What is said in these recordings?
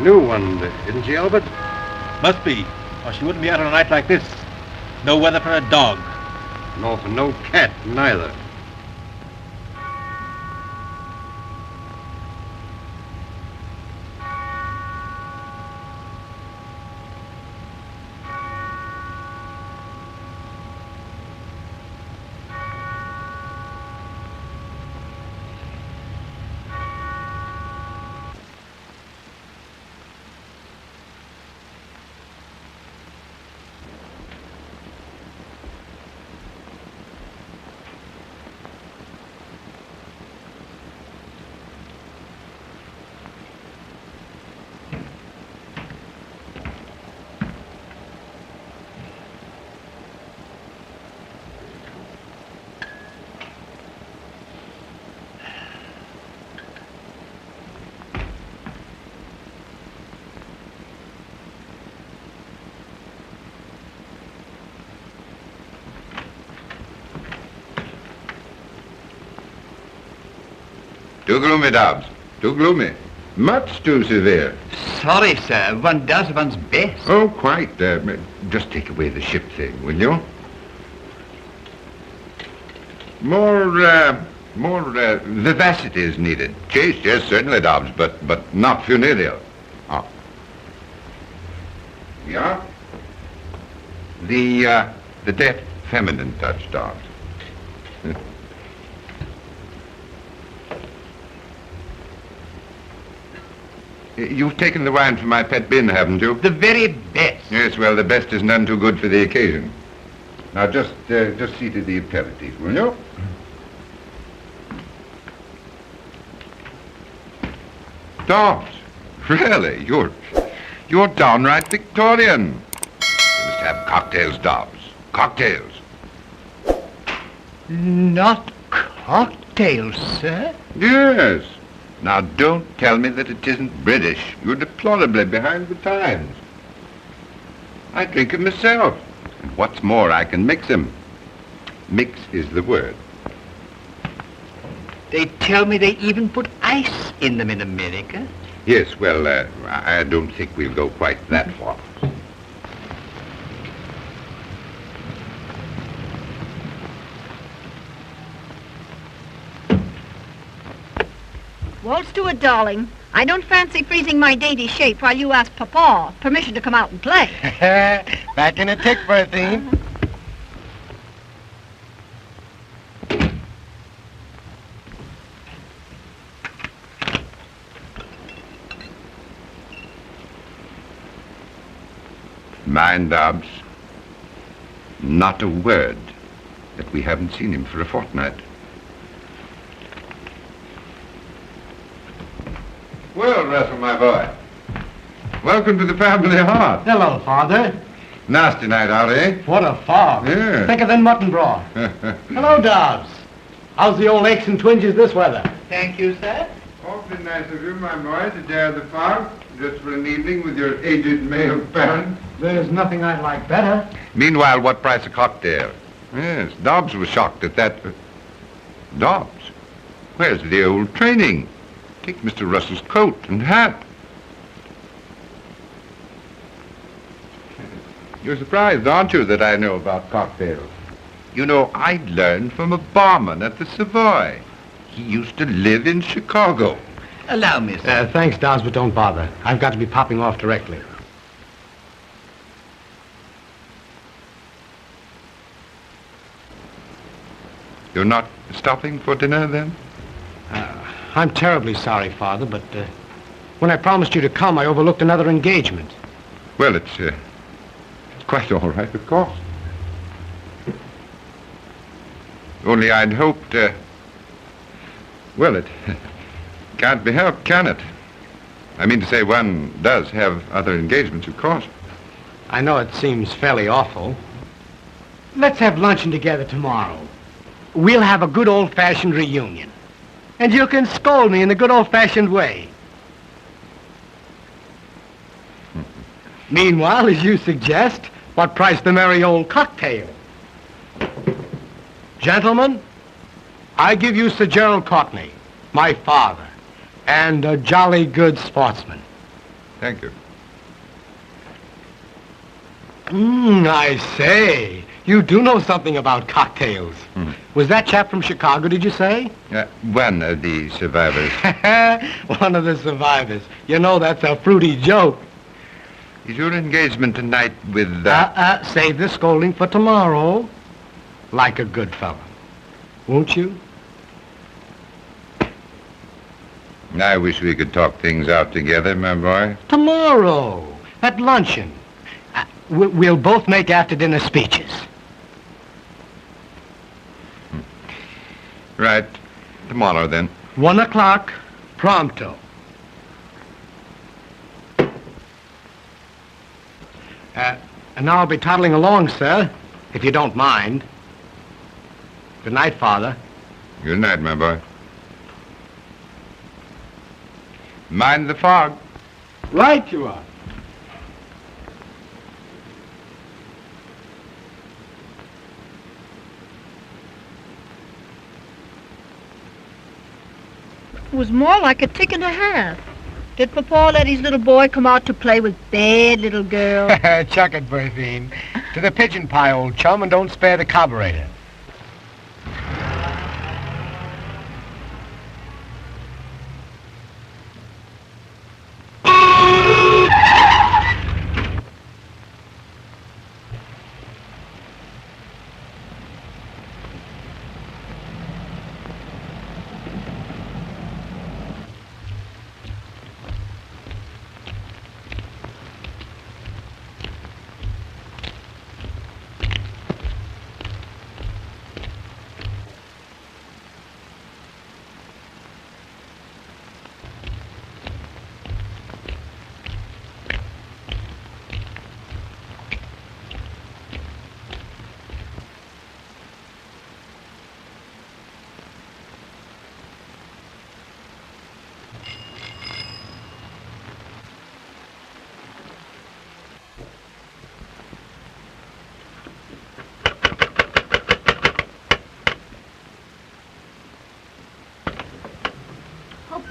New one, isn't she, Albert? Must be, or she wouldn't be out on a night like this. No weather for a dog. Nor for no cat, neither. Too gloomy, Dobbs. Too gloomy. Much too severe. Sorry, sir. One does one's best. Oh, quite. Just take away the ship thing, will you? More vivacity is needed. Chaste, yes, certainly, Dobbs, but not funereal. Oh. Yeah? The deft feminine touch, Dobbs. You've taken the wine from my pet bin, haven't you? The very best. Yes, well, the best is none too good for the occasion. Now, just see to the aperitif, will you? Dobbs, really, you're downright Victorian. You must have cocktails, Dobbs. Cocktails. Not cocktails, sir? Yes. Now, don't tell me that it isn't British. You're deplorably behind the times. I drink 'em myself. And what's more, I can mix 'em. Mix is the word. They tell me they even put ice in them in America. Yes, well, I don't think we'll go quite that far. Waltz to it, darling. I don't fancy freezing my dainty shape while you ask Papa permission to come out and play. Back in a tick, Berthine. Mind, Dobbs, not a word that we haven't seen him for a fortnight. Well, Russell, my boy, welcome to the family hearth. Hello, Father. Nasty night out, eh? What a fog. Yeah. Thicker than mutton broth. Hello, Dobbs. How's the old aches and twinges this weather? Thank you, sir. Awfully nice of you, my boy, to dare the fog, just for an evening with your aged male parent. There's nothing I'd like better. Meanwhile, what price a cocktail? Yes, Dobbs was shocked at that. Dobbs? Where's the old training? Take Mr. Russell's coat and hat. You're surprised, aren't you, that I know about cocktails? You know, I learned from a barman at the Savoy. He used to live in Chicago. Allow me, sir. Thanks, Dobbs, but don't bother. I've got to be popping off directly. You're not stopping for dinner, then? I'm terribly sorry, Father, but when I promised you to come, I overlooked another engagement. Well, it's quite all right, of course. Only I'd hoped, well, it can't be helped, can it? I mean to say, one does have other engagements, of course. I know it seems fairly awful. Let's have luncheon together tomorrow. We'll have a good old-fashioned reunion. And you can scold me in the good old-fashioned way. Meanwhile, as you suggest, what price the merry old cocktail? Gentlemen, I give you Sir Gerald Courtney, my father, and a jolly good sportsman. Thank you. I say. You do know something about cocktails. Was that chap from Chicago, did you say? One of the survivors. One of the survivors. You know, that's a fruity joke. Is your engagement tonight with... Save the scolding for tomorrow. Like a good fellow. Won't you? I wish we could talk things out together, my boy. Tomorrow. At luncheon. We'll both make after-dinner speeches. Right. Tomorrow, then. 1 o'clock, pronto. And now I'll be toddling along, sir, if you don't mind. Good night, Father. Good night, my boy. Mind the fog. Right you are. It was more like a tick and a half. Did Papa let his little boy come out to play with bad little girls? Chuck it, Berthine. To the pigeon pie, old chum, and don't spare the carburetor.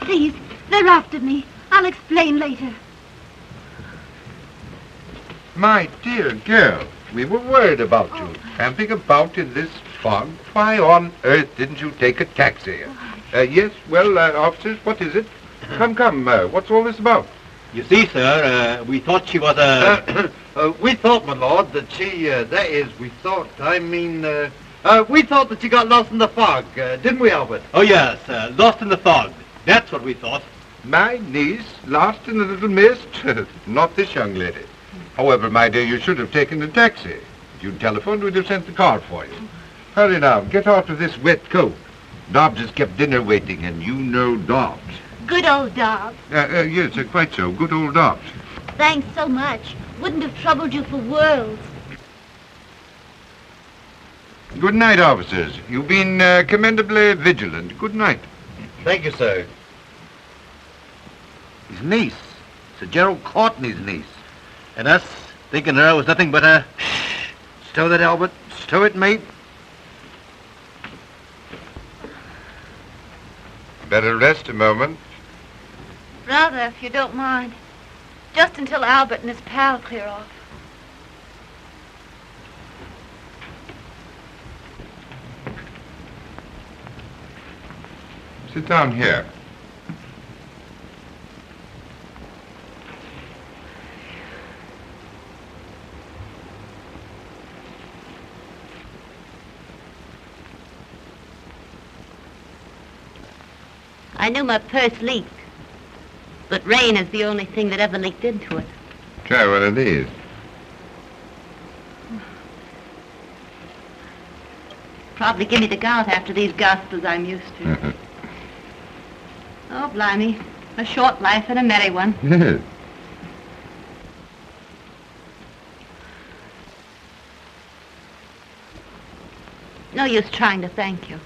Please, they're after me. I'll explain later. My dear girl, we were worried about you. Camping about in this fog. Why on earth didn't you take a taxi? Yes, well, officers, what is it? Come, what's all this about? You see, sir, we thought she was a... We thought, my lord, that we thought that she got lost in the fog, didn't we, Albert? Oh, yes, lost in the fog. That's what we thought. My niece, lost in the little mist? Not this young lady. However, my dear, you should have taken a taxi. If you'd telephoned, we'd have sent the car for you. Hurry now, get out of this wet coat. Dobbs has kept dinner waiting, and you know Dobbs. Good old Dobbs. Yes, quite so. Good old Dobbs. Thanks so much. Wouldn't have troubled you for worlds. Good night, officers. You've been commendably vigilant. Good night. Thank you, sir. His niece. Sir Gerald Courtney's niece. And us thinking her was nothing but a... Stow that, Albert. Stow it, mate. Better rest a moment. Rather, if you don't mind. Just until Albert and his pal clear off. Sit down here. I knew my purse leaked, but rain is the only thing that ever leaked into it. Try one of these. Probably give me the gout after these gospels I'm used to. Oh, blimey. A short life and a merry one. Yes. No use trying to thank you.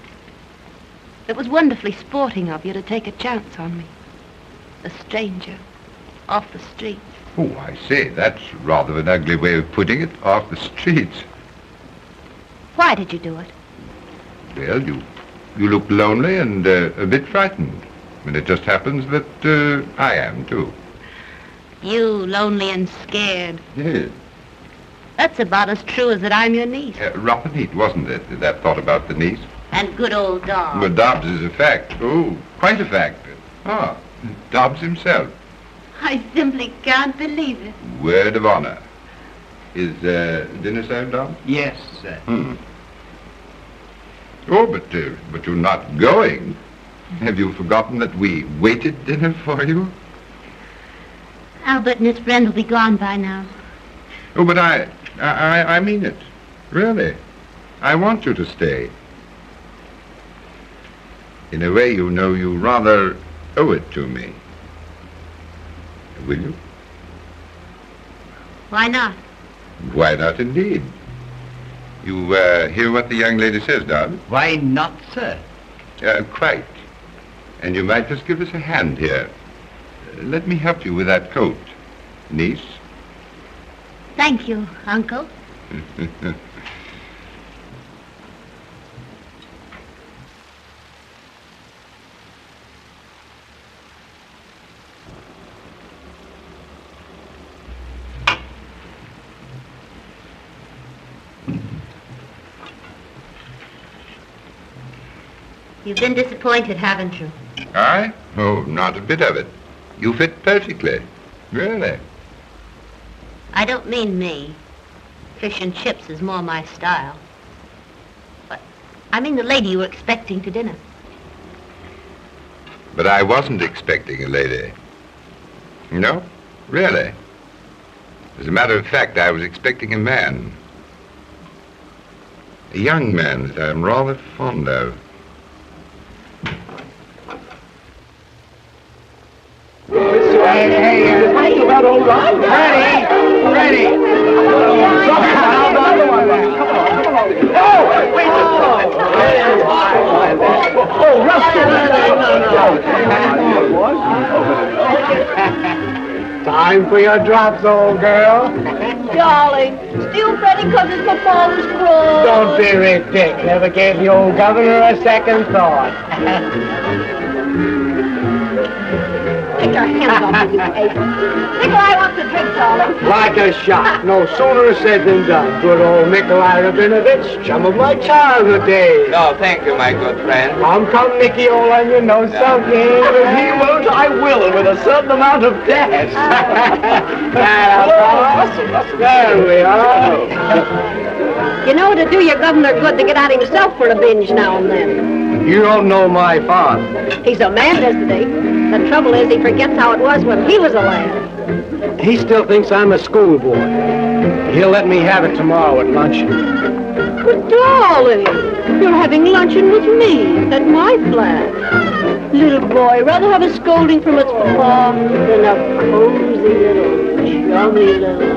It was wonderfully sporting of you to take a chance on me. A stranger. Off the streets. Oh, I say, that's rather an ugly way of putting it. Off the streets. Why did you do it? Well, you look lonely and a bit frightened. And it just happens that I am, too. You, lonely and scared. Yes. That's about as true as that I'm your niece. Rather neat, wasn't it, that thought about the niece? And good old Dobbs. But Dobbs is a fact. Oh, quite a fact. Ah, Dobbs himself. I simply can't believe it. Word of honor. Is dinner served, Dobbs? Yes, sir. Oh, but you're not going. Have you forgotten that we waited dinner for you? Albert and his friend will be gone by now. Oh, but I mean it. Really. I want you to stay. In a way, you know, you rather owe it to me. Will you? Why not? Why not, indeed? You hear what the young lady says, Dobbs? Why not, sir? Quite. And you might just give us a hand here. Let me help you with that coat, niece. Thank you, Uncle. You've been disappointed, haven't you? I? Oh, not a bit of it. You fit perfectly. Really. I don't mean me. Fish and chips is more my style. But I mean the lady you were expecting to dinner. But I wasn't expecting a lady. No, really. As a matter of fact, I was expecting a man. A young man that I'm rather fond of. Hey, about all right? Ready. Oh, time for your drops, old girl. Darling, still fretting because his papa was cross. Don't be ridiculous. Never gave the old governor a second thought. Take your hands off me, you ape. Nikolai wants a drink, darling. Like a shot. No sooner said than done. Good old Nikolai Rabinoff, chum of my childhood days. No, thank you, my good friend. Come, Nicky, old onion, no soaking. If he won't, I will, and with a certain amount of dash. There we are. You know it'd do your governor good to get out himself for a binge now and then. You don't know my father. He's a man, isn't he? The trouble is he forgets how it was when he was a lad. He still thinks I'm a schoolboy. He'll let me have it tomorrow at luncheon. But darling, you're having luncheon with me at my flat. Little boy, rather have a scolding from its papa than a cozy little, chummy little.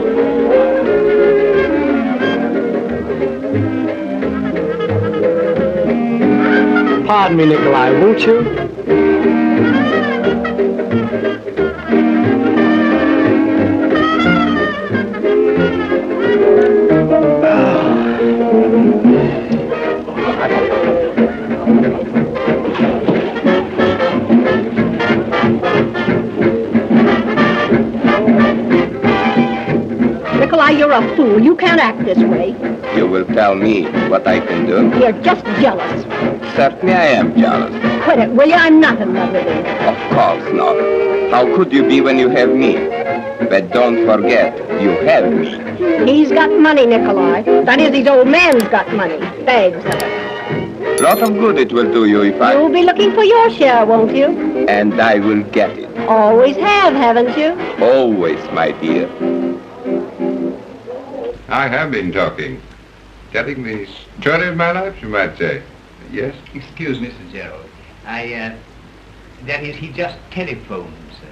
Pardon me, Nikolai, won't you? Nikolai, you're a fool. You can't act this way. You will tell me what I can do? You're just jealous. Certainly I am jealous. Quit it, will you? I'm not in love with him. Of course not. How could you be when you have me? But don't forget, you have me. He's got money, Nikolai. That is, his old man's got money. Bags of it. Lot of good it will do you if I... You'll be looking for your share, won't you? And I will get it. Always have, haven't you? Always, my dear. I have been talking. Telling the story of my life, you might say. Yes? Excuse me, Sir Gerald. That is, he just telephoned, sir.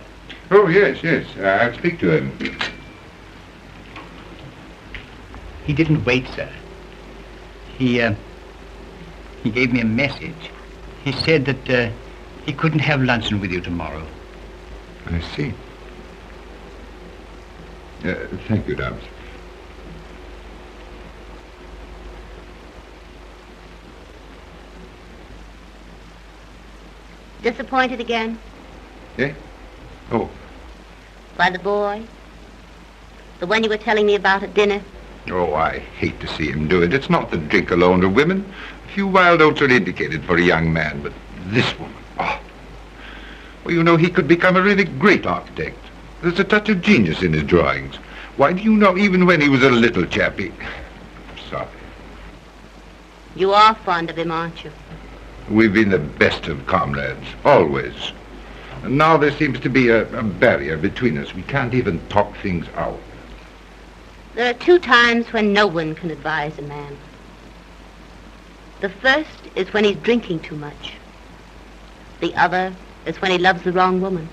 Oh, yes. I'll speak to him. He didn't wait, sir. He gave me a message. He said that he couldn't have luncheon with you tomorrow. I see. Thank you, Dobbs. Disappointed again? Eh? Oh. By the boy? The one you were telling me about at dinner? Oh, I hate to see him do it. It's not the drink alone of women. A few wild oats are indicated for a young man, but this woman, oh. Well, you know, he could become a really great architect. There's a touch of genius in his drawings. Why, do you know, even when he was a little chappie... Sorry. You are fond of him, aren't you? We've been the best of comrades, always. And now there seems to be a barrier between us. We can't even talk things out. There are 2 times when no one can advise a man. The first is when he's drinking too much. The other is when he loves the wrong woman.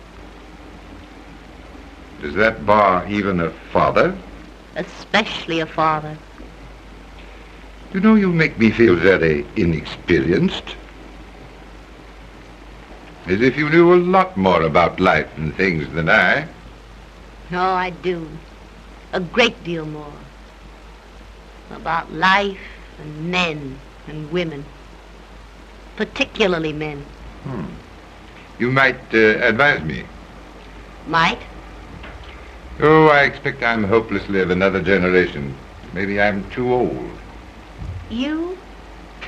Does that bar even a father? Especially a father. You know, you make me feel very inexperienced. As if you knew a lot more about life and things than I. No, I do. A great deal more. About life and men and women. Particularly men. You might advise me. Might? Oh, I expect I'm hopelessly of another generation. Maybe I'm too old. You?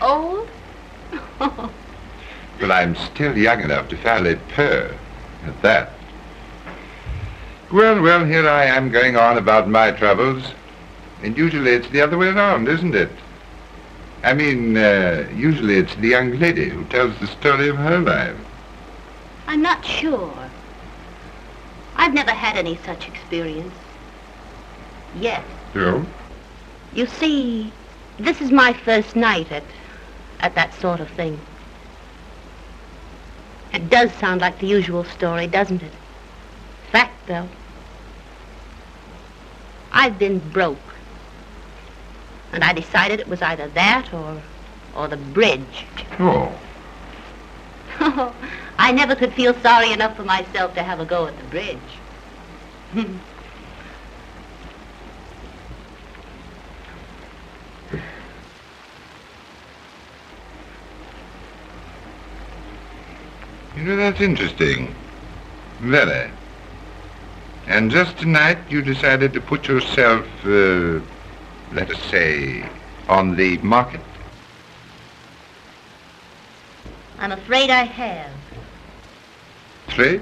Old? Well, I'm still young enough to fairly purr at that. Well, here I am going on about my troubles. And usually it's the other way around, isn't it? I mean, usually it's the young lady who tells the story of her life. I'm not sure. I've never had any such experience. Yet. So? You see, this is my first night at that sort of thing. It does sound like the usual story, doesn't it? Fact, though. I've been broke. And I decided it was either that or the bridge. Oh. I never could feel sorry enough for myself to have a go at the bridge. You know, that's interesting. Very. And just tonight you decided to put yourself, let us say, on the market. I'm afraid I have. Trade?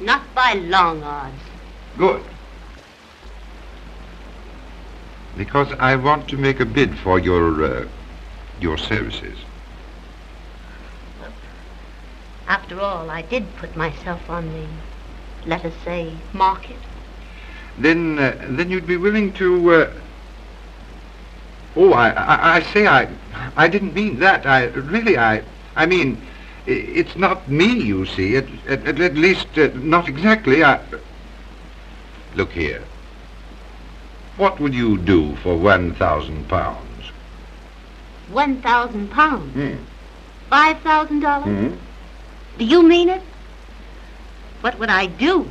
Not by long odds. Good. Because I want to make a bid for your services. After all, I did put myself on the, let us say, market. Then you'd be willing to, Oh, I didn't mean that. I mean, it's not me, you see. At least, not exactly. Look here. What would you do for £1,000? £1,000? $5,000? Do you mean it? What would I do?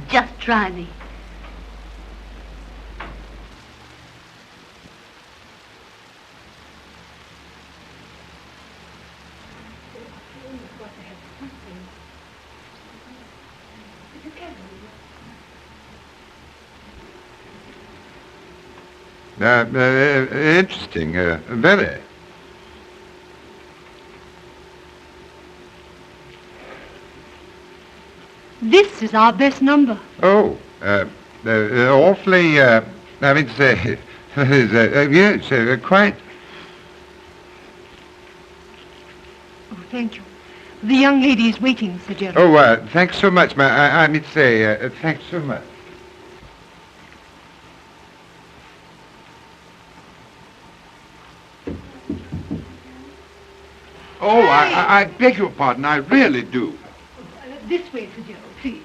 Just try me. Interesting, very. This is our best number. Oh, awfully, I mean to say, yes, quite. Oh, thank you. The young lady is waiting, Sir Gerald. Oh, thanks so much, I mean to say, thanks so much. Oh, I beg your pardon, I really do. This way, Sir Gerald, please.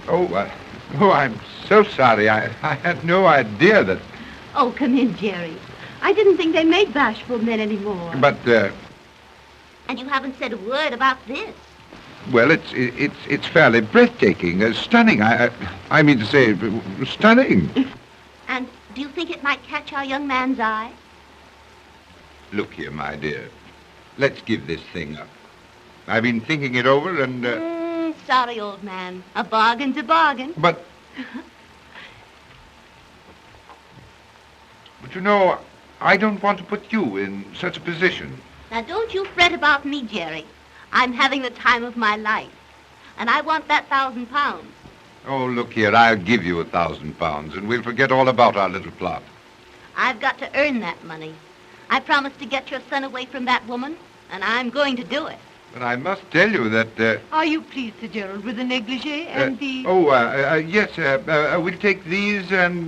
Oh, I'm so sorry. I had no idea that... Oh, come in, Jerry. I didn't think they made bashful men anymore. But, And you haven't said a word about this. well, it's fairly breathtaking, stunning. I mean to say, stunning. And do you think it might catch our young man's eye? Look here, my dear. let's give this thing up. I've been thinking it over and... Sorry, old man. A bargain's a bargain. But you know, I don't want to put you in such a position. Now, don't you fret about me, Jerry. I'm having the time of my life. And I want that £1,000. Oh, look here, I'll give you £1,000 and we'll forget all about our little plot. I've got to earn that money. I promised to get your son away from that woman, and I'm going to do it. But I must tell you that... Are you pleased, Sir Gerald, with the negligee and the... yes, we'll take these and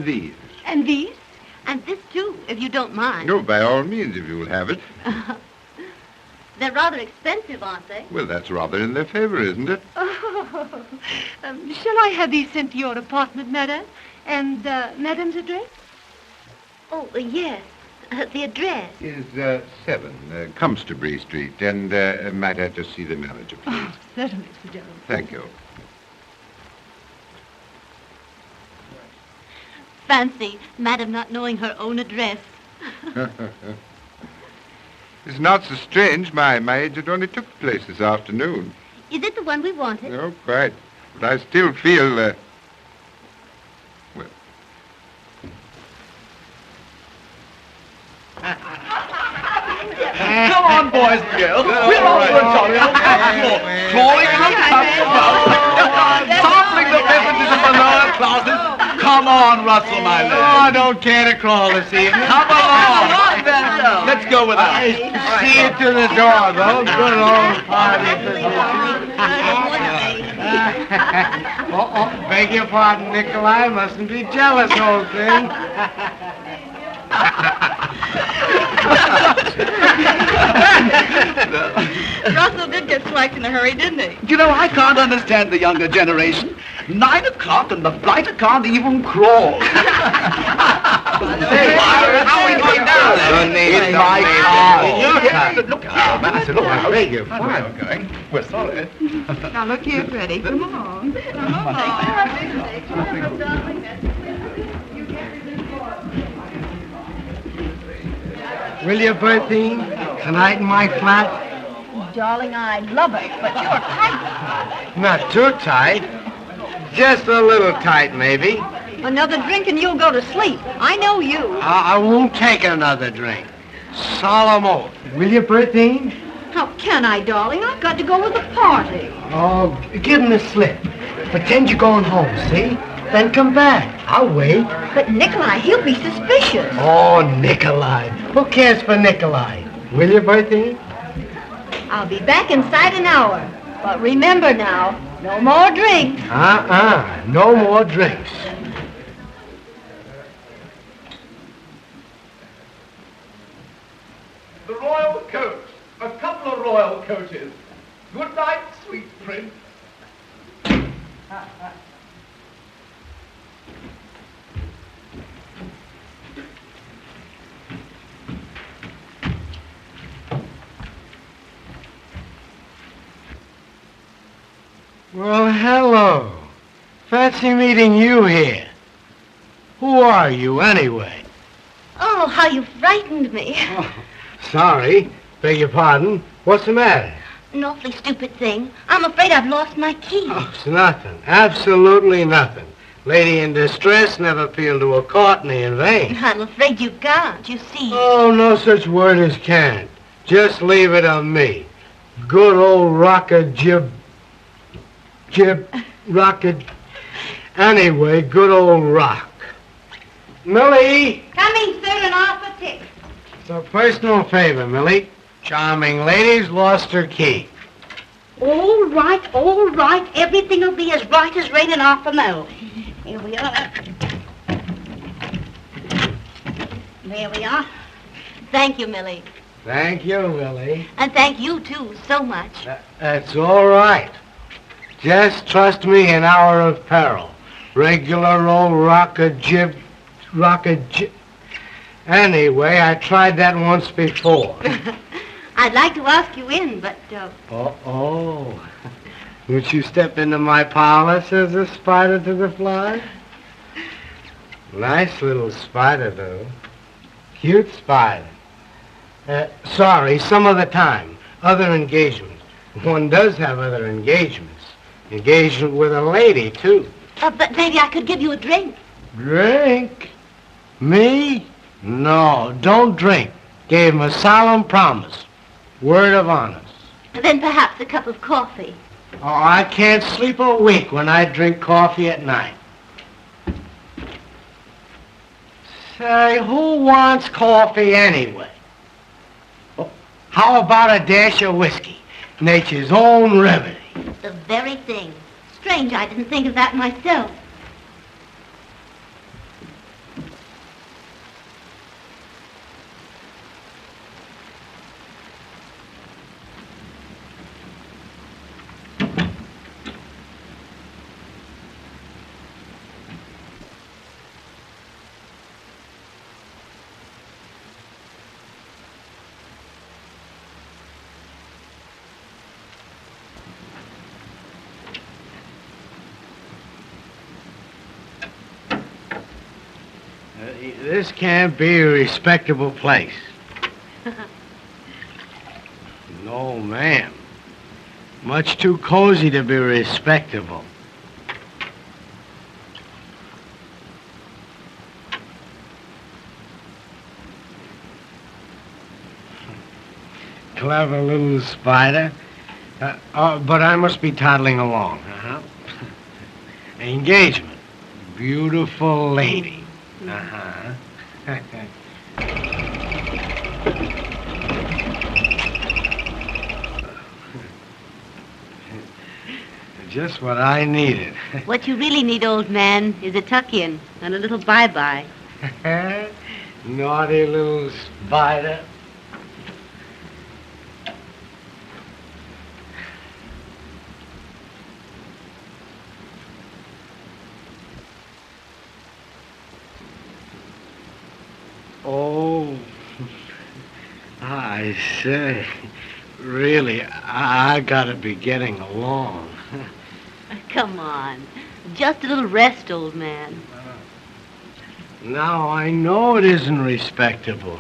these. And these? And this, too, if you don't mind. No, by all means, if you'll have it. They're rather expensive, aren't they? Well, that's rather in their favor, isn't it? Oh, shall I have these sent to your apartment, madame? And madame's address? Oh, yes. The address. Is 7 Comsterbury Street, and might I just see the manager, please? Oh, certainly, Sir Gerald. Thank you. Fancy, madame not knowing her own address. It's not so strange. My agent only took the place this afternoon. Is it the one we wanted? No, quite. But I still feel, well... Come on, boys and girls. We're off to a jolly old festival. Crawling in the pubs above. Sampling the beverages of the lower classes. Come on, Russell, my Oh, lad. I don't care to crawl this evening. Come along. Let's go with us. See you to the door, though. Good old party. Beg your pardon, Nikolai. Mustn't be jealous, old thing. Russell did get slacked in a hurry, didn't he? You know, I can't understand the younger generation. 9 o'clock and the blighter can't even crawl. Hey, how are we going down there? In my car. Your car. Look, man, I said, look, I beg your we're pardon. going. We're sorry. Now, look here, Freddie. Come on. Will you, Berthine? Tonight in my flat? Darling, I love it, but you're tight. Not too tight. Just a little tight, maybe. Another drink and you'll go to sleep. I know you. I won't take another drink. Solemn oath. Will you, Berthine? How can I, darling? I've got to go to the party. Oh, give him the slip. Pretend you're going home, see? Then come back. I'll wait. But Nikolai, he'll be suspicious. Oh, Nikolai. Who cares for Nikolai? Will you, Berthine? I'll be back inside an hour. But remember now, no more drinks. No more drinks. The royal coach. A couple of royal coaches. Good night, sweet prince. Well, hello. Fancy meeting you here. Who are you, anyway? Oh, how you frightened me. Sorry. Beg your pardon. What's the matter? An awfully stupid thing. I'm afraid I've lost my key. Oh, it's nothing. Absolutely nothing. Lady in distress never appealed to a Courtney in vain. I'm afraid you can't, you see. Oh, no such word as can't. Just leave it on me. Good old rocker rocket. Anyway, good old rock. Millie! Coming, sir, and off a tick. It's a personal favor, Millie. Charming lady's lost her key. All right, all right. Everything will be as right as raining off a mill. Here we are. There we are. Thank you, Millie. Thank you, Millie. And thank you, too, so much. That's all right. Just trust me in hour of peril. Regular old rocket jib. Anyway, I tried that once before. I'd like to ask you in, but, Oh. Would you step into my parlor, says the spider to the fly? Nice little spider, though. Cute spider. Sorry, some other time. Other engagements. One does have other engagements. Engagement with a lady, too. But maybe I could give you a drink. Drink? Me? No, don't drink. Gave him a solemn promise. Word of honor. Then perhaps a cup of coffee. Oh, I can't sleep a wink when I drink coffee at night. Say, who wants coffee anyway? Oh, how about a dash of whiskey? Nature's own remedy. The very thing. Strange I didn't think of that myself. This can't be a respectable place. No, ma'am. Much too cozy to be respectable. Clever little spider. But I must be toddling along. Engagement. Beautiful lady. Just what I needed. What you really need, old man, is a tuck-in and a little bye-bye. Naughty little spider. Oh, I say, really, I gotta be getting along. Come on. Just a little rest, old man. Now, I know it isn't respectable.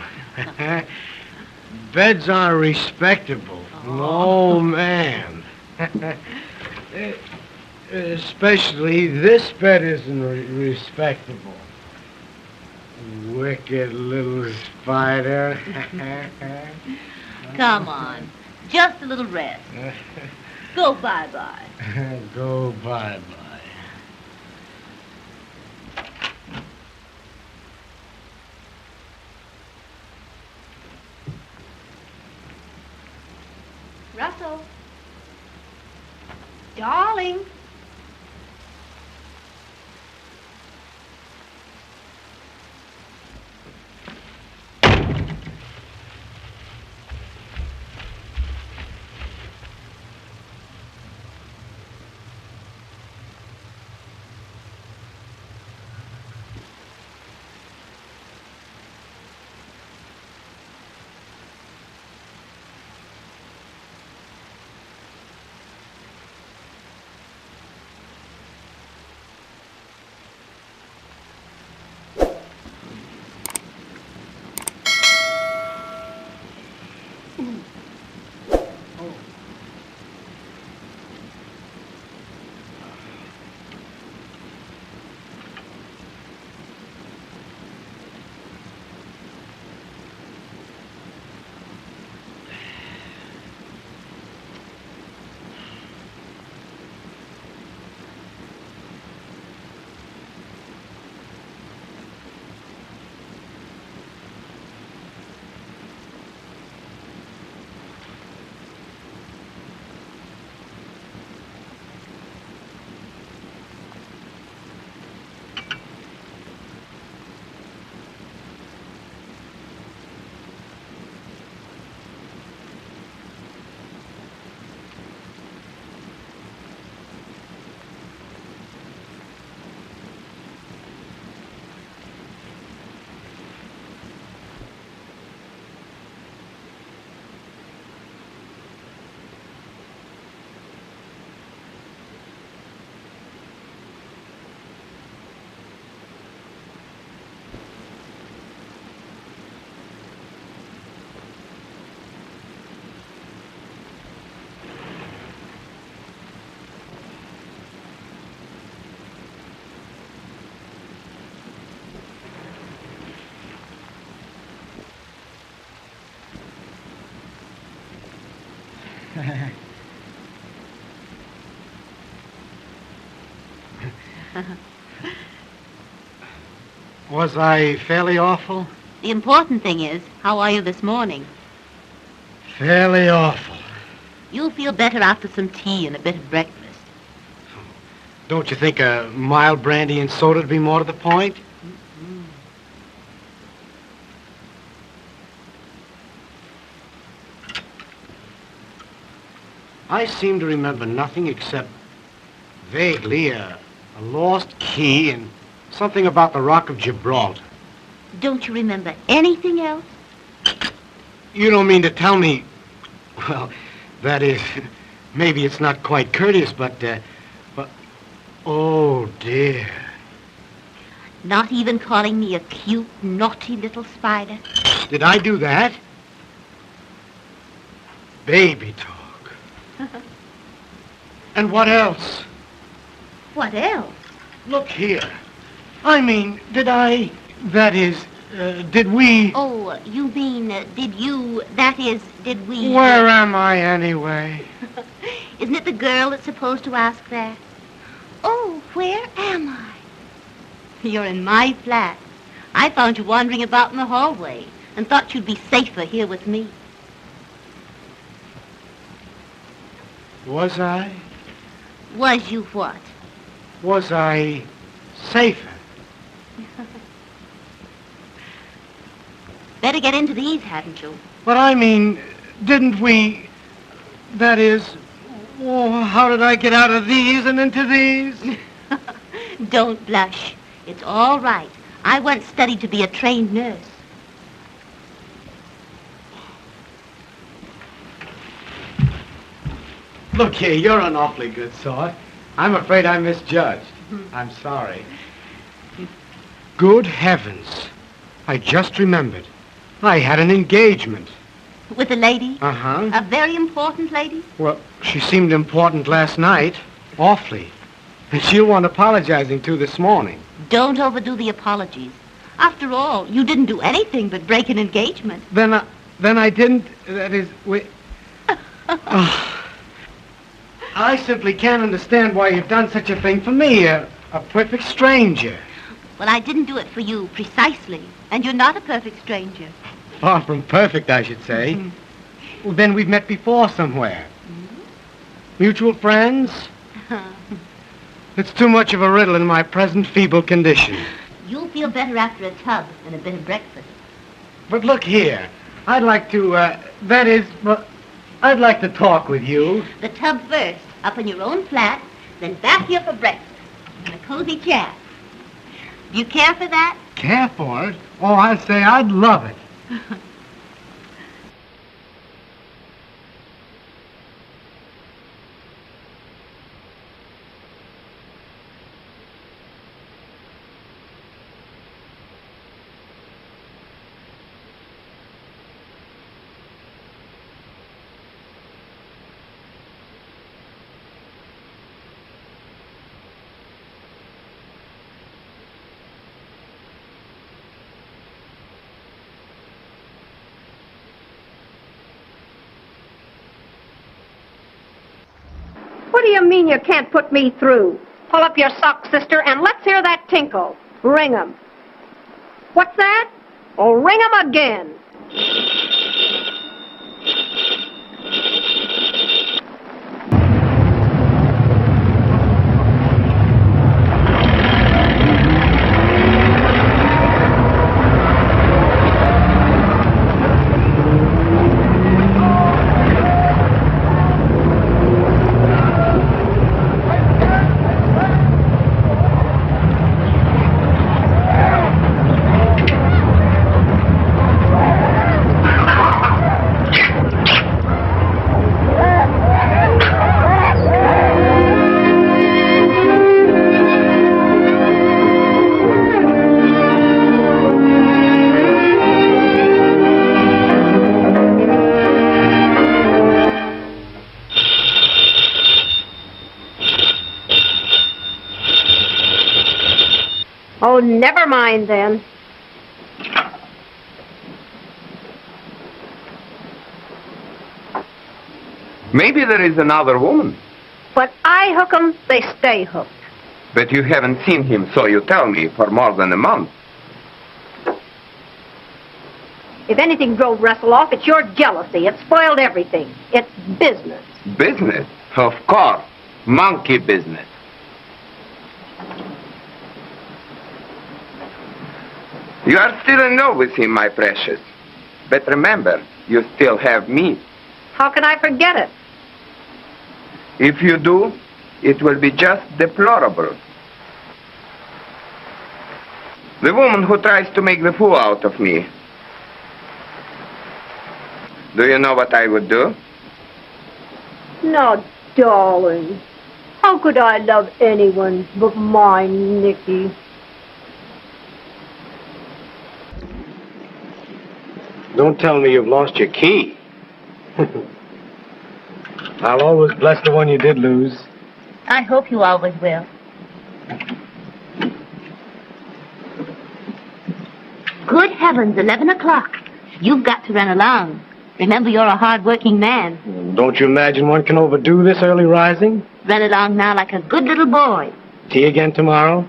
Beds aren't respectable. No, ma'am. Especially this bed isn't respectable. Wicked little spider. Come on. Just a little rest. Go bye-bye. Go bye-bye. Russell. Darling. Was I fairly awful? The important thing is, how are you this morning? Fairly awful. You'll feel better after some tea and a bit of breakfast. Don't you think a mild brandy and soda would be more to the point? I seem to remember nothing except vaguely a lost key and something about the Rock of Gibraltar. Don't you remember anything else? You don't mean to tell me... Well, that is... Maybe it's not quite courteous, but... Oh, dear. Not even calling me a cute, naughty little spider? Did I do that? Baby talk. And what else? What else? Look here. I mean, did I... That is, did we... Oh, you mean, did you... That is, did we... Where am I, anyway? Isn't it the girl that's supposed to ask that? Oh, where am I? You're in my flat. I found you wandering about in the hallway and thought you'd be safer here with me. Was I? Was you what? Was I safer? Better get into these, hadn't you? But I mean, didn't we... That is... Oh, how did I get out of these and into these? Don't blush. It's all right. I once studied to be a trained nurse. Look here, you're an awfully good sort. I'm afraid I misjudged. I'm sorry. Good heavens. I just remembered. I had an engagement. With a lady? Uh-huh. A very important lady? Well, she seemed important last night. Awfully. And she'll want apologizing to this morning. Don't overdo the apologies. After all, you didn't do anything but break an engagement. Then I didn't... That is... I simply can't understand why you've done such a thing for me, a perfect stranger. Well, I didn't do it for you, precisely. And you're not a perfect stranger. Far from perfect, I should say. Well, then we've met before somewhere. Mutual friends? It's too much of a riddle in my present feeble condition. You'll feel better after a tub and a bit of breakfast. But look here. I'd like to, I'd like to talk with you. The tub first, up in your own flat, then back here for breakfast and a cozy chat. Do you care for that? Care for it? Oh, I'd say I'd love it. What do you mean you can't put me through? Pull up your socks, sister, and let's hear that tinkle. Ring 'em. What's that? Oh, ring 'em again. Oh, never mind then. Maybe there is another woman. When I hook 'em, they stay hooked. But you haven't seen him, so you tell me, for more than a month. If anything drove Russell off, it's your jealousy. It spoiled everything. It's business. Business? Of course. Monkey business. You are still in love with him, my precious. But remember, you still have me. How can I forget it? If you do, it will be just deplorable. The woman who tries to make the fool out of me. Do you know what I would do? Now, darling, how could I love anyone but my Nicky? Don't tell me you've lost your key. I'll always bless the one you did lose. I hope you always will. Good heavens, 11 o'clock. You've got to run along. Remember, you're a hard-working man. Don't you imagine one can overdo this early rising? Run along now like a good little boy. Tea again tomorrow?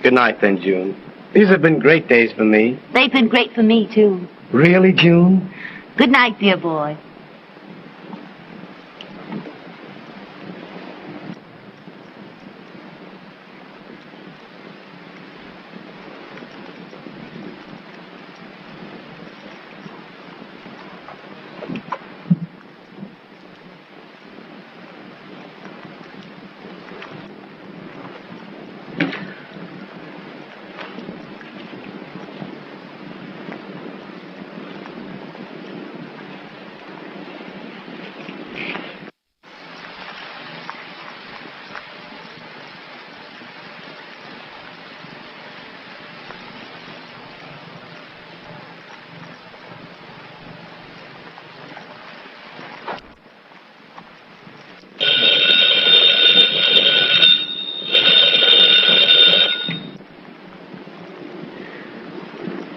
Good night then, June. These have been great days for me. They've been great for me, too. Really, June? Good night, dear boy.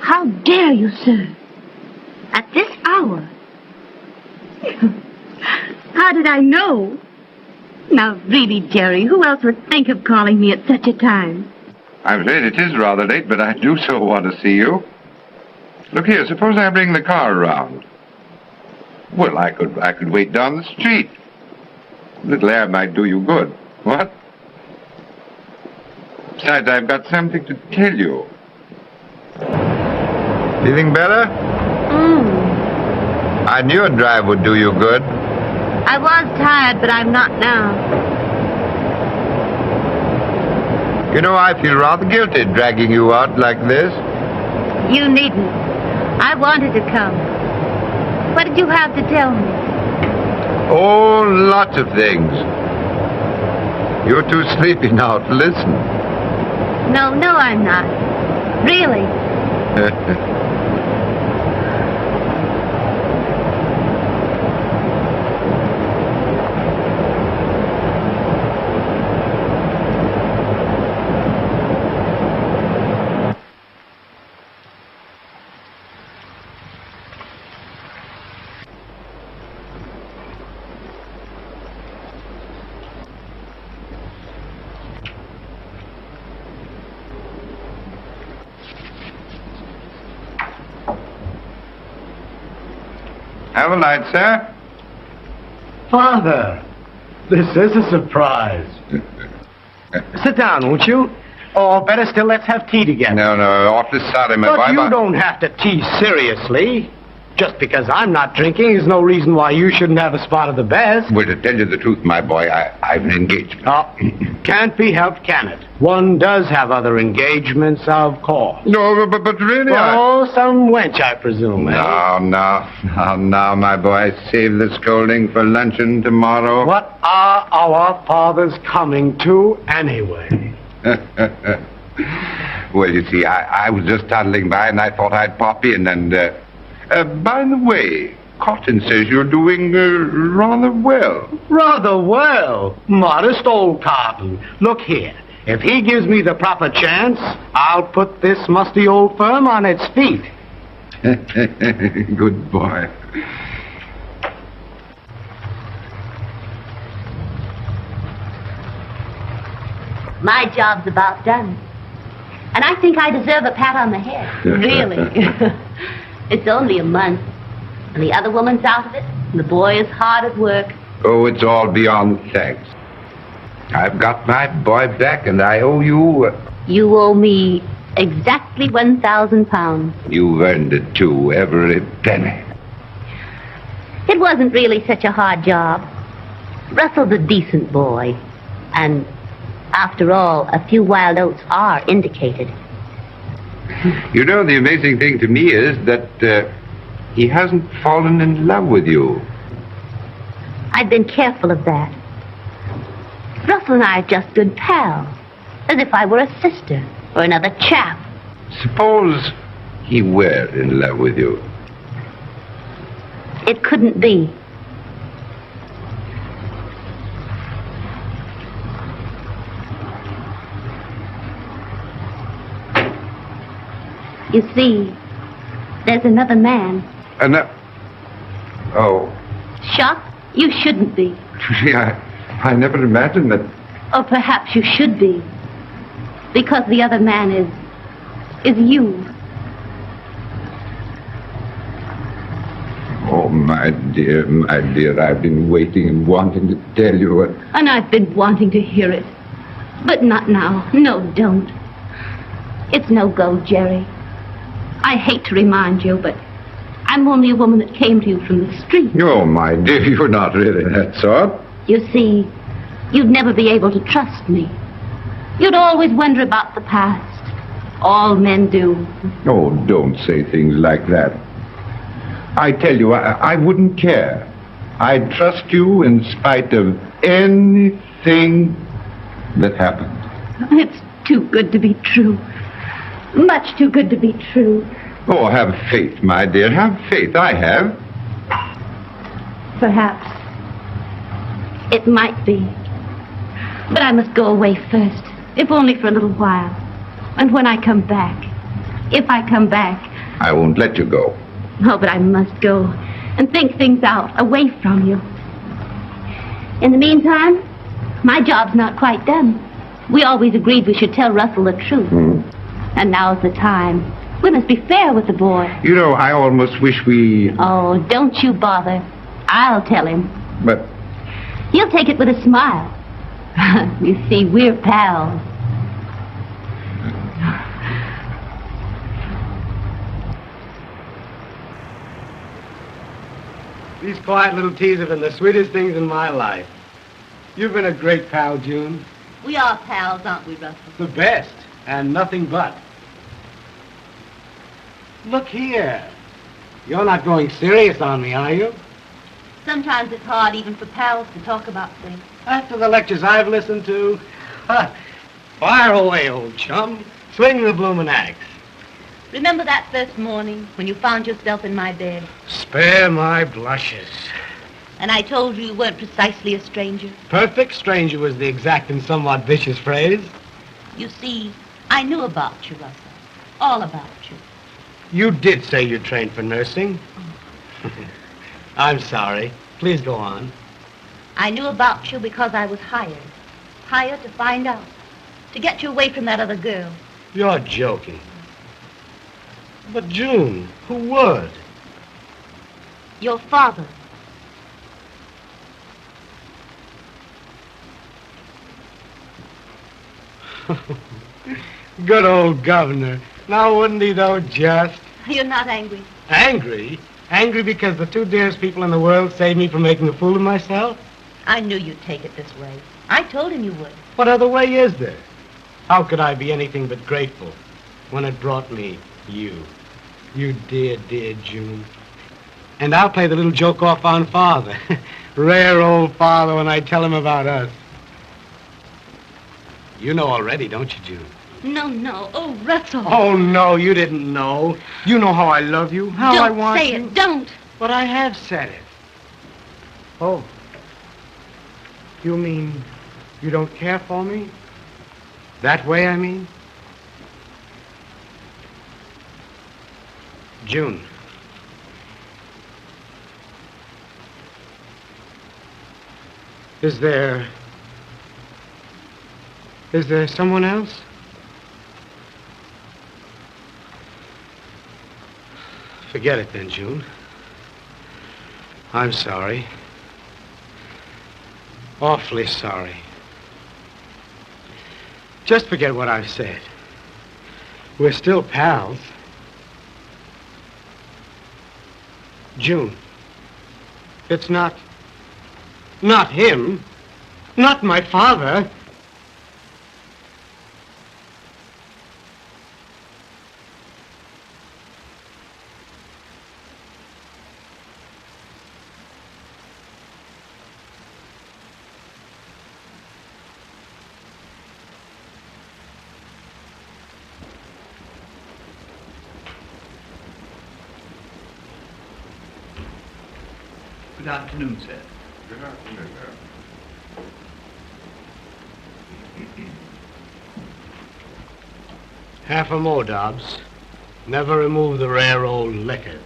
How dare you, sir? At this hour? How did I know? Now, really, Jerry, who else would think of calling me at such a time? I'm afraid it is rather late, but I do so want to see you. Look here, suppose I bring the car around. Well, I could wait down the street. A little air might do you good. What? Besides, I've got something to tell you. Feeling better? I knew a drive would do you good. I was tired, but I'm not now. You know, I feel rather guilty dragging you out like this. You needn't. I wanted to come. What did you have to tell me? Oh, lots of things. You're too sleepy now to listen. No, I'm not. Really. Have a light, sir. Father, this is a surprise. Sit down, won't you? Or better still, let's have tea together. No, awfully sorry, my boy. But you don't have to tease seriously. Just because I'm not drinking is no reason why you shouldn't have a spot of the best. Well, to tell you the truth, my boy, I've an engagement. Oh, can't be helped, can it? One does have other engagements, of course. No, but really, Oh, some wench, I presume, eh? No, my boy. Save the scolding for luncheon tomorrow. What are our fathers coming to, anyway? Well, you see, I was just toddling by, and I thought I'd pop in, and, by the way, Cotton says you're doing, rather well. Rather well. Modest old Cotton. Look here. If he gives me the proper chance, I'll put this musty old firm on its feet. Good boy. My job's about done. And I think I deserve a pat on the head. Really. It's only a month. And the other woman's out of it. And the boy is hard at work. Oh, it's all beyond thanks. I've got my boy back, and I owe you... You owe me exactly 1,000 pounds. You've earned it, too, every penny. It wasn't really such a hard job. Russell's a decent boy. And after all, a few wild oats are indicated. You know, the amazing thing to me is that he hasn't fallen in love with you. I've been careful of that. Russell and I are just good pals, as if I were a sister or another chap. Suppose he were in love with you. It couldn't be. You see, there's another man. Oh. Shocked? You shouldn't be. Gee, I never imagined that. Or perhaps you should be. Because the other man is you. Oh, my dear, I've been waiting and wanting to tell you what... And I've been wanting to hear it. But not now. No, don't. It's no go, Jerry. I hate to remind you, but I'm only a woman that came to you from the street. Oh, my dear, you're not really that sort. You see, you'd never be able to trust me. You'd always wonder about the past. All men do. Oh, don't say things like that. I tell you, I wouldn't care. I'd trust you in spite of anything that happened. It's too good to be true. Much too good to be true. Oh, have faith, my dear. Have faith. I have. Perhaps. It might be. But I must go away first, if only for a little while. And when I come back, if I come back... I won't let you go. Oh, but I must go and think things out, away from you. In the meantime, my job's not quite done. We always agreed we should tell Russell the truth. And now's the time. We must be fair with the boy. You know, I almost wish we... Oh, don't you bother. I'll tell him. But... He'll take it with a smile. You see, we're pals. These quiet little teas have been the sweetest things in my life. You've been a great pal, June. We are pals, aren't we, Russell? The best, and nothing but. Look here. You're not going serious on me, are you? Sometimes it's hard even for pals to talk about things. After the lectures I've listened to, fire away, old chum. Swing the bloomin' axe. Remember that first morning when you found yourself in my bed? Spare my blushes. And I told you you weren't precisely a stranger? Perfect stranger was the exact and somewhat vicious phrase. You see, I knew about you, Russell. All about you. You did say you trained for nursing. I'm sorry. Please go on. I knew about you because I was hired. Hired to find out. To get you away from that other girl. You're joking. But June, who would? Your father. Good old governor. Now wouldn't he though, just? You're not angry. Angry? Angry because the two dearest people in the world saved me from making a fool of myself? I knew you'd take it this way. I told him you would. What other way is there? How could I be anything but grateful when it brought me you? You dear, dear June. And I'll play the little joke off on Father. Rare old Father when I tell him about us. You know already, don't you, June? No. Oh, Russell. Oh, no, you didn't know. You know how I love you, how I want you. Don't say it, don't. But I have said it. Oh. You mean you don't care for me? That way, I mean? June. Is there Is there someone else? Forget it then, June. I'm sorry. Awfully sorry. Just forget what I've said. We're still pals. June, it's not him, not my father. Good afternoon, sir. Good afternoon, Half a more, Dobbs. Never remove the rare old liquors.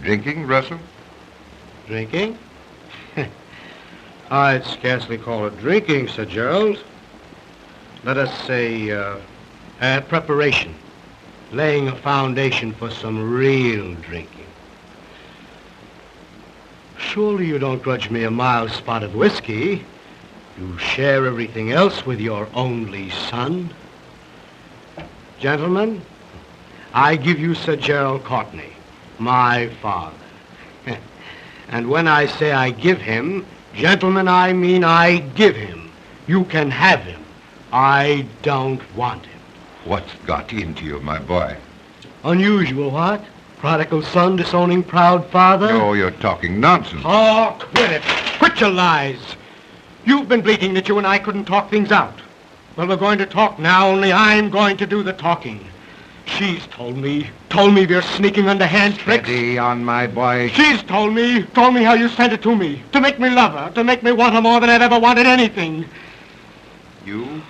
Drinking, Russell? Drinking? I'd scarcely call it drinking, Sir Gerald. Let us say, preparation. Laying a foundation for some real drinking. Surely you don't grudge me a mild spot of whiskey. You share everything else with your only son. Gentlemen, I give you Sir Gerald Courtney, my father. And when I say I give him, gentlemen, I mean I give him. You can have him. I don't want him. What's got into you, my boy? Unusual, what? Prodigal son disowning proud father? No, you're talking nonsense. Oh, quit it. Quit your lies. You've been bleating that you and I couldn't talk things out. Well, we're going to talk now, only I'm going to do the talking. She's told me of your sneaking underhand tricks. Steady on, my boy. She's told me how you sent it to me, to make me love her, to make me want her more than I've ever wanted anything. You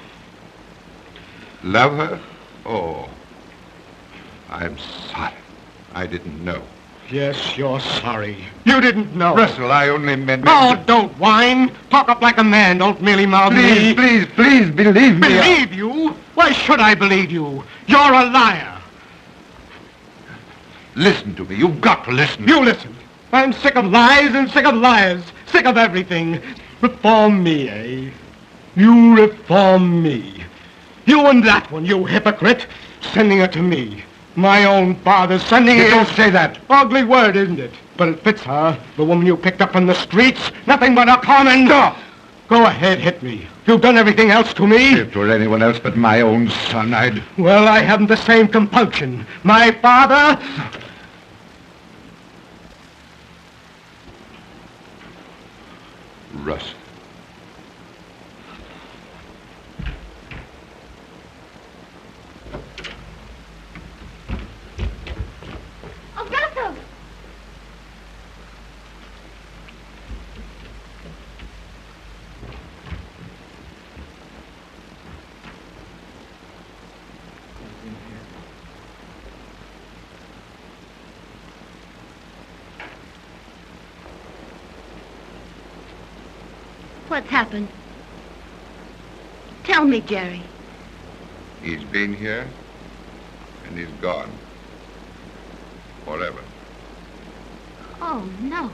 love her? Oh, I'm sorry. I didn't know. Yes, you're sorry. You didn't know. Russell, I only meant... Oh, don't whine. Talk up like a man. Don't merely mouth me. Please, believe me. Believe you? Why should I believe you? You're a liar. Listen to me. You've got to listen. You listen. I'm sick of lies and sick of liars. Sick of everything. Reform me, eh? You reform me. You and that one, you hypocrite. Sending her to me. My own father sending her... Don't say that. Ugly word, isn't it? But it fits her. The woman you picked up in the streets. Nothing but a common... Go ahead, hit me. You've done everything else to me. If it were anyone else but my own son, I'd... Well, I haven't the same compunction. My father... Russ. Oh, Russell! What's happened? Tell me, Jerry. He's been here, and he's gone. Forever. Oh, no.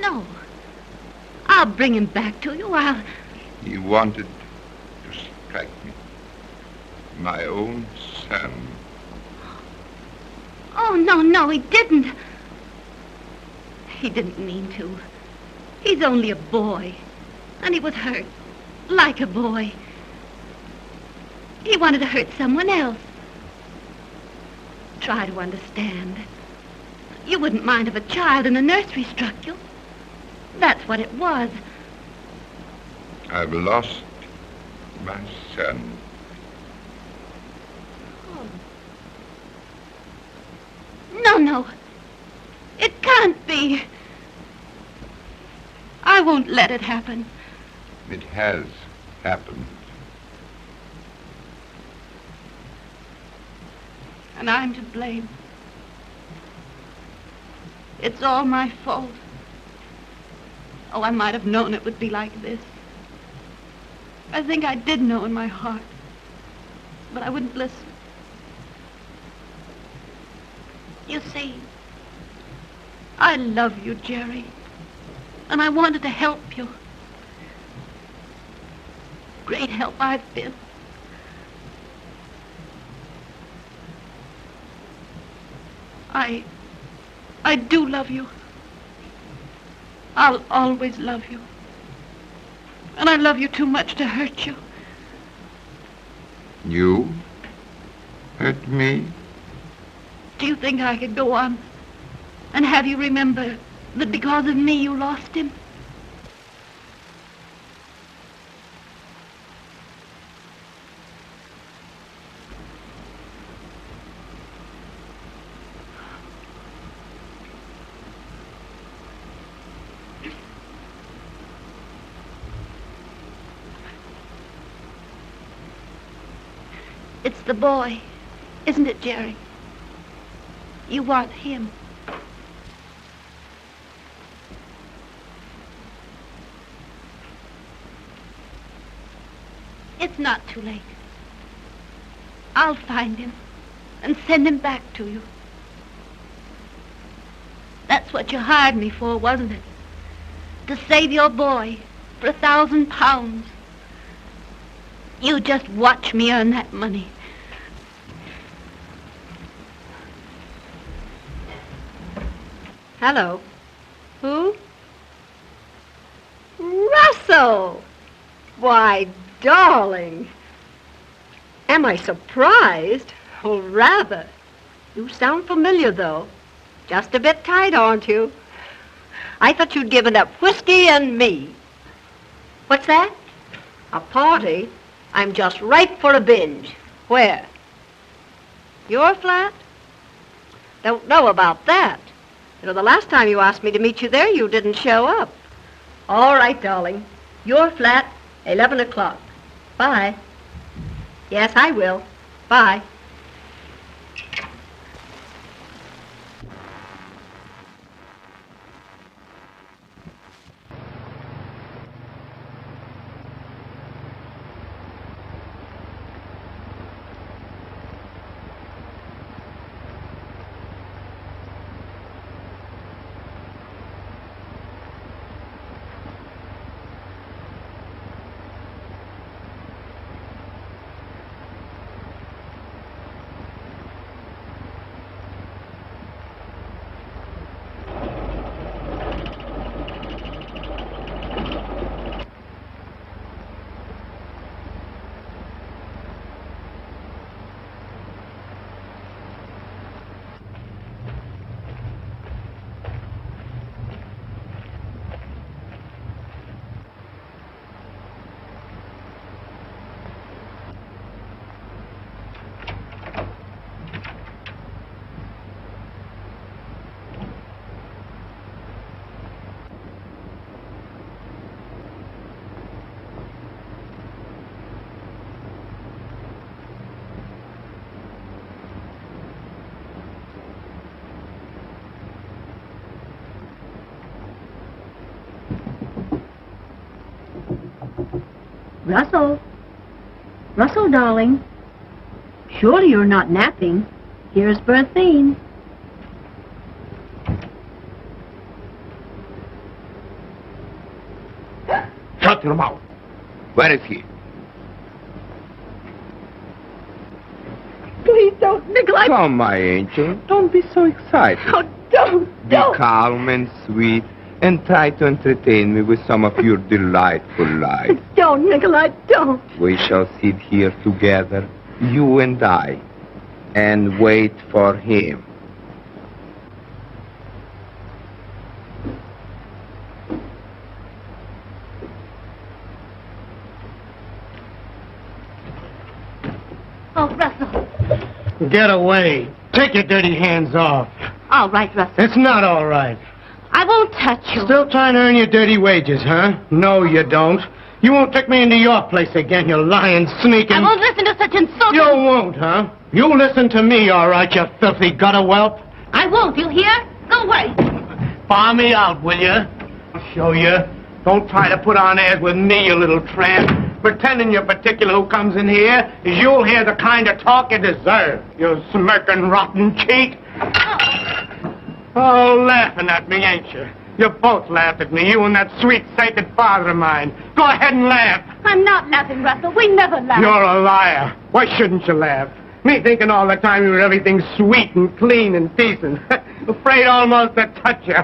No. I'll bring him back to you. He wanted to strike me. My own son. Oh, no, he didn't. He didn't mean to. He's only a boy. And he was hurt. Like a boy. He wanted to hurt someone else. Try to understand. You wouldn't mind if a child in the nursery struck you. That's what it was. I've lost my son. Oh, No. It can't be. I won't let it happen. It has happened. And I'm to blame. It's all my fault. Oh, I might have known it would be like this. I think I did know in my heart. But I wouldn't listen. You see, I love you, Jerry. And I wanted to help you. Great help I've been. I do love you. I'll always love you. And I love you too much to hurt you. You hurt me? Do you think I could go on and have you remember that because of me you lost him? It's the boy, isn't it, Jerry? You want him. It's not too late. I'll find him and send him back to you. That's what you hired me for, wasn't it? To save your boy for £1,000. You just watch me earn that money. Hello. Who? Russell! Why, darling. Am I surprised? Oh, rather. You sound familiar, though. Just a bit tight, aren't you? I thought you'd given up whiskey and me. What's that? A party? I'm just ripe for a binge. Where? Your flat? Don't know about that. You know, the last time you asked me to meet you there, you didn't show up. All right, darling. Your flat, 11 o'clock. Bye. Yes, I will. Bye. Russell. Russell, darling. Surely you're not napping. Here's Berthine. Shut your mouth. Where is he? Please don't, Nikolai. Come, my angel. Don't be so excited. Oh, don't. Be calm and sweet and try to entertain me with some of your delightful lies. Don't, Nikolai, don't. We shall sit here together, you and I, and wait for him. Oh, Russell. Get away. Take your dirty hands off. All right, Russell. It's not all right. I won't touch you. Still trying to earn your dirty wages, huh? No, you don't. You won't take me into your place again, you lying, sneaking... I won't listen to such insulting... You won't, huh? You listen to me, all right, you filthy gutter whelp. I won't, you hear? Go away. Bar me out, will you? I'll show you. Don't try to put on airs with me, you little tramp. Pretending you're particular who comes in here is you'll hear the kind of talk you deserve, you smirking, rotten cheat. Oh, laughing at me, ain't you? You both laughed at me, you and that sweet, sainted father of mine. Go ahead and laugh. I'm not laughing, Russell. We never laugh. You're a liar. Why shouldn't you laugh? Me thinking all the time you were everything sweet and clean and decent. Afraid almost to touch you.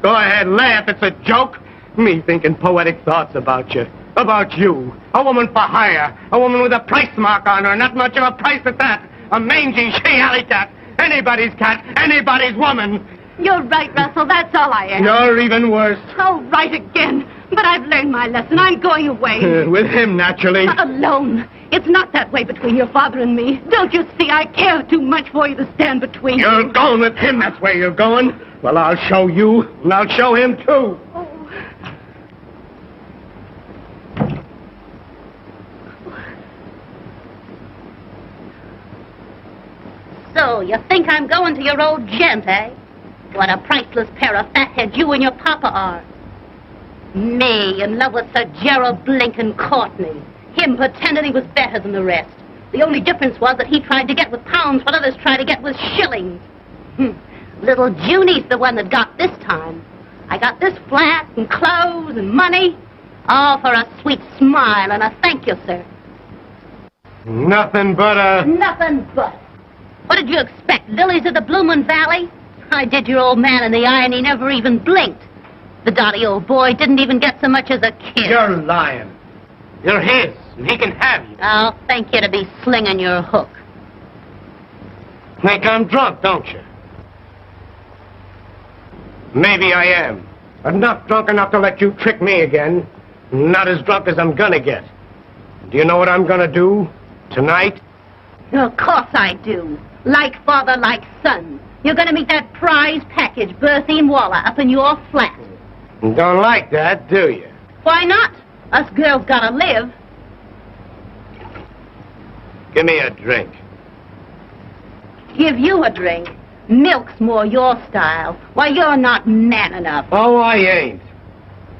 Go ahead, laugh. It's a joke. Me thinking poetic thoughts about you. About you. A woman for hire. A woman with a price mark on her. Not much of a price at that. A mangy she-alley cat. Anybody's cat. Anybody's woman. You're right, Russell. That's all I am. You're even worse. Oh, right again. But I've learned my lesson. I'm going away. With him, naturally. Alone. It's not that way between your father and me. Don't you see? I care too much for you to stand between. You're going with him. That's where you're going. Well, I'll show you. And I'll show him, too. Oh. So, you think I'm going to your old gent, eh? What a priceless pair of fatheads you and your papa are. Me, in love with Sir Gerald Courtney. Him pretending he was better than the rest. The only difference was that he tried to get with pounds what others tried to get with shillings. Little Junie's the one that got this time. I got this flat and clothes and money. All for a sweet smile and a thank you, sir. Nothing but a... Nothing but. What did you expect, lilies of the bloomin' valley? I did your old man in the eye and he never even blinked. The dotty old boy didn't even get so much as a kiss. You're lying. You're his, and he can have you. I'll thank you to be slinging your hook. Think I'm drunk, don't you? Maybe I am. But not drunk enough to let you trick me again. Not as drunk as I'm gonna get. Do you know what I'm gonna do tonight? Of course I do. Like father, like son. You're gonna meet that prize package, Berthine Waller, up in your flat. You don't like that, do you? Why not? Us girls gotta live. Give me a drink. Give you a drink. Milk's more your style. Why, you're not man enough. Oh, I ain't.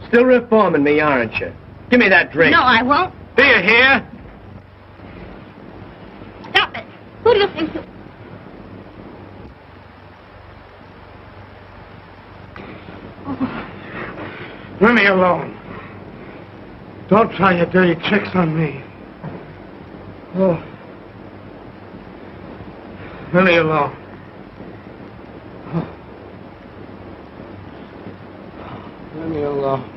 Still reforming me, aren't you? Give me that drink. No, I won't. Do you hear? Stop it. Who do you think you... Leave me alone. Don't try your dirty tricks on me. Oh. Leave me alone. Oh. Leave me alone.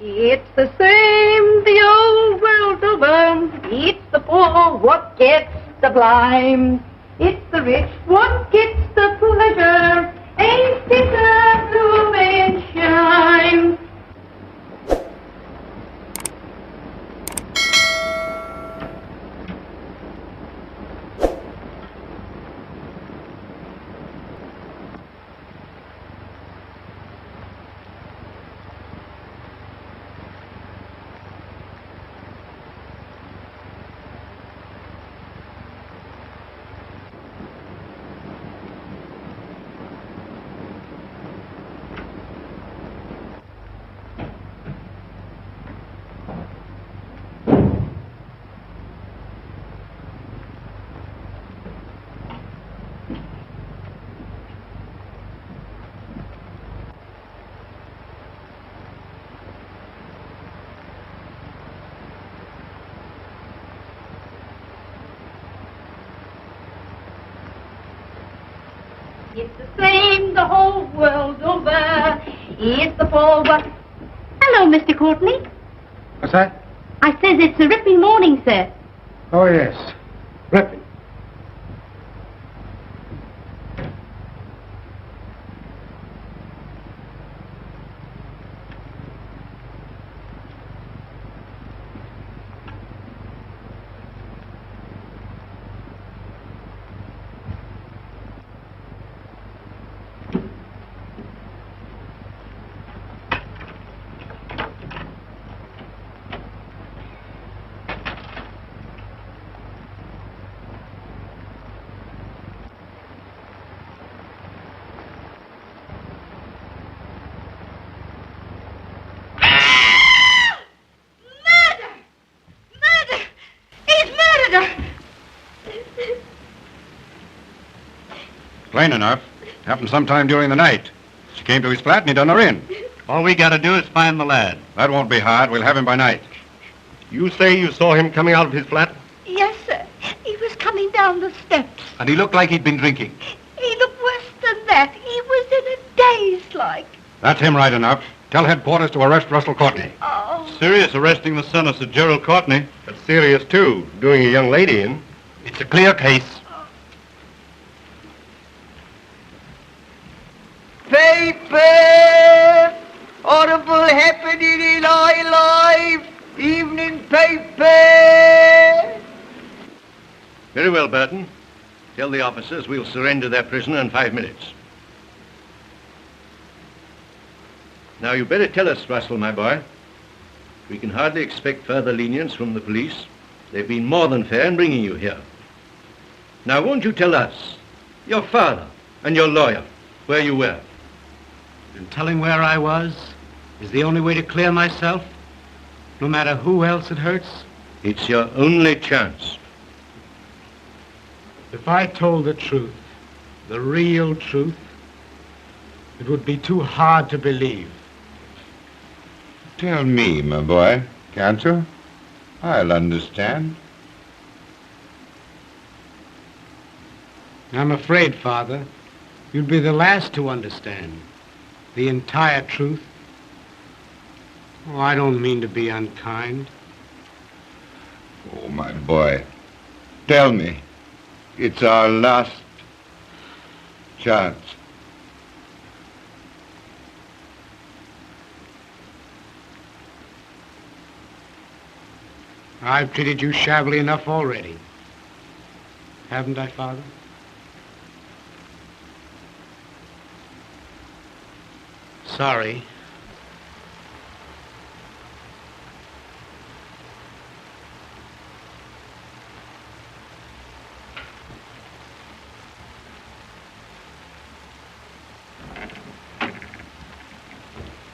It's the same, the old world over. It's the poor what gets the blame. It's the rich what gets the pleasure. Ain't it a blue and shine? It's the same the whole world over. It's the poor what... Hello, Mr. Courtney. What's that? I says it's a ripping morning, sir. Oh, yes. Ripping. Plain enough. Happened sometime during the night. She came to his flat and he done her in. All we gotta do is find the lad. That won't be hard. We'll have him by night. You say you saw him coming out of his flat? Yes, sir. He was coming down the steps. And he looked like he'd been drinking. He looked worse than that. He was in a daze like. That's him right enough. Tell headquarters to arrest Russell Courtney. Oh. Serious arresting the son of Sir Gerald Courtney. That's serious, too. Doing a young lady in. It's a clear case. Paper! Horrible happening in our life! Evening paper! Very well, Burton. Tell the officers we'll surrender their prisoner in 5 minutes. Now, you better tell us, Russell, my boy. We can hardly expect further lenience from the police. They've been more than fair in bringing you here. Now, won't you tell us, your father and your lawyer, where you were? And telling where I was is the only way to clear myself, no matter who else it hurts. It's your only chance. If I told the truth, the real truth, it would be too hard to believe. Tell me, my boy, can't you? I'll understand. I'm afraid, Father, you'd be the last to understand the entire truth. Oh, I don't mean to be unkind. Oh, my boy, tell me. It's our last chance. I've treated you shabbily enough already. Haven't I, Father? Sorry.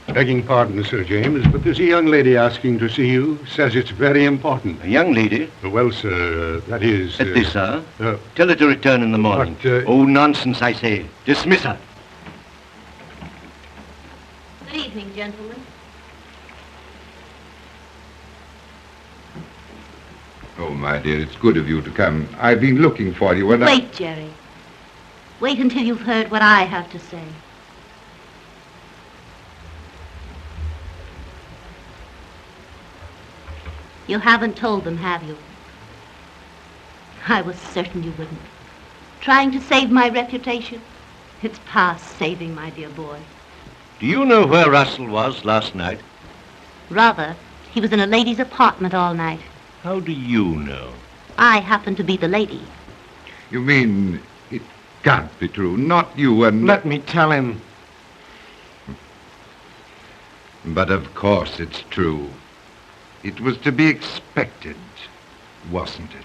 Begging pardon, Sir James, but there's a young lady asking to see you. Says it's very important. A young lady? Well, sir, that is... At this hour? Tell her to return in the morning. But, Oh, nonsense, I say. Dismiss her. Good evening, gentlemen. Oh, my dear, it's good of you to come. I've been looking for you and Wait, Jerry. Wait until you've heard what I have to say. You haven't told them, have you? I was certain you wouldn't. Trying to save my reputation? It's past saving, my dear boy. Do you know where Russell was last night? Rather, he was in a lady's apartment all night. How do you know? I happen to be the lady. You mean it can't be true? Not you and... Let me tell him. But of course it's true. It was to be expected, wasn't it?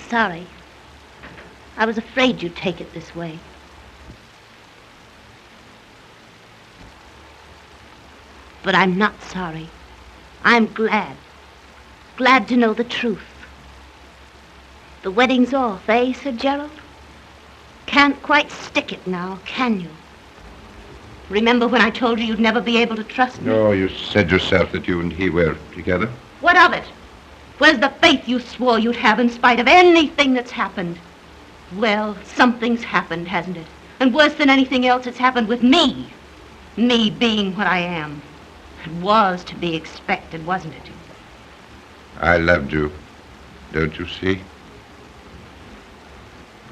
Sorry. I was afraid you'd take it this way. But I'm not sorry. I'm glad. Glad to know the truth. The wedding's off, eh, Sir Gerald? Can't quite stick it now, can you? Remember when I told you you'd never be able to trust me? No, you said yourself that you and he were together. What of it? Where's the faith you swore you'd have in spite of anything that's happened? Well, something's happened, hasn't it? And worse than anything else, it's happened with me. Me being what I am. It was to be expected, wasn't it? I loved you. Don't you see?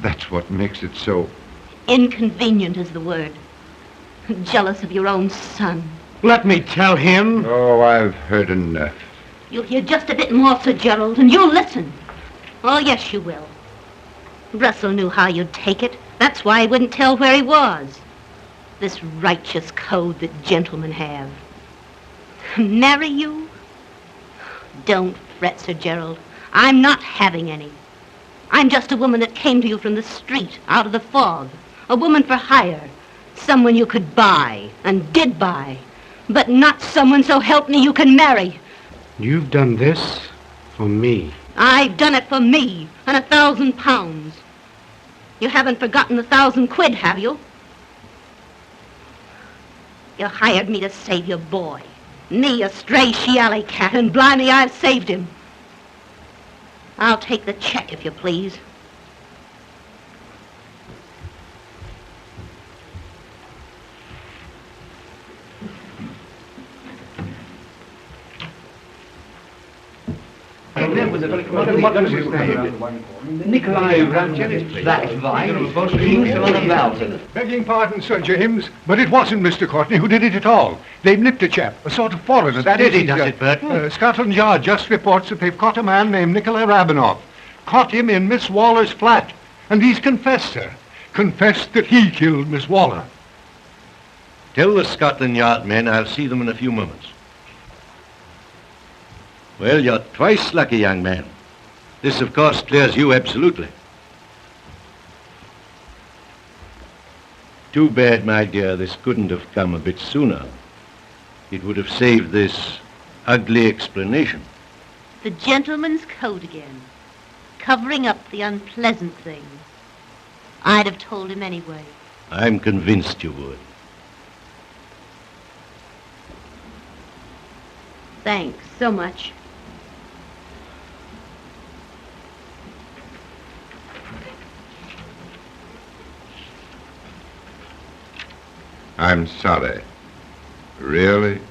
That's what makes it so. Inconvenient is the word. Jealous of your own son. Let me tell him. Oh, I've heard enough. You'll hear just a bit more, Sir Gerald, and you'll listen. Oh, yes, you will. Russell knew how you'd take it. That's why he wouldn't tell where he was. This righteous code that gentlemen have. Marry you? Don't fret, Sir Gerald. I'm not having any. I'm just a woman that came to you from the street, out of the fog. A woman for hire. Someone you could buy, and did buy. But not someone, so help me, you can marry. You've done this for me. I've done it for me, and £1,000. You haven't forgotten the 1,000 quid, have you? You hired me to save your boy. Me, a stray she-alley cat, and blimey, I've saved him. I'll take the check, if you please. Nikolai Rabinoff, that vine, King on the mountain. Begging pardon, Sir James, but it wasn't Mr. Courtney who did it at all. They've nipped a chap, a sort of foreigner. That is he, does it, Berthine? Scotland Yard just reports that they've caught a man named Nikolai Rabinoff. Caught him in Miss Waller's flat. And he's confessed, sir. Confessed that he killed Miss Waller. Tell the Scotland Yard men I'll see them in a few moments. Well, you're twice lucky, young man. This, of course, clears you absolutely. Too bad, my dear, this couldn't have come a bit sooner. It would have saved this ugly explanation. The gentleman's code again. Covering up the unpleasant things. I'd have told him anyway. I'm convinced you would. Thanks so much. I'm sorry. Really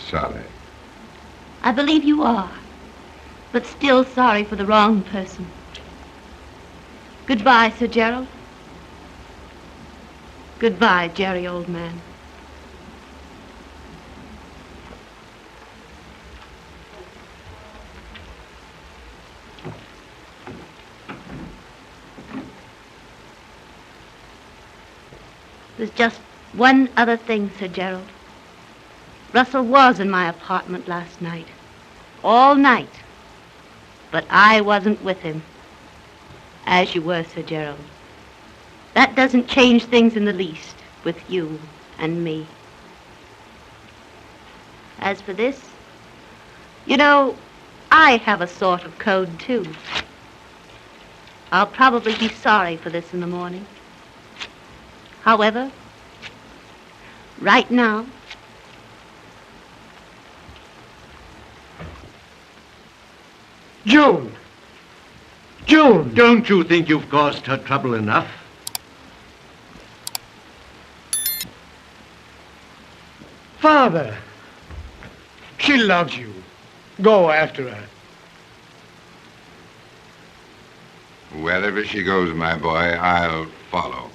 sorry. I believe you are, but still sorry for the wrong person. Goodbye, Sir Gerald. Goodbye, Jerry, old man. There's just one other thing, Sir Gerald. Russell was in my apartment last night. All night. But I wasn't with him. As you were, Sir Gerald. That doesn't change things in the least with you and me. As for this, you know, I have a sort of code, too. I'll probably be sorry for this in the morning. However, right now, June! June! Don't you think you've caused her trouble enough? Father! She loves you. Go after her. Wherever she goes, my boy, I'll follow.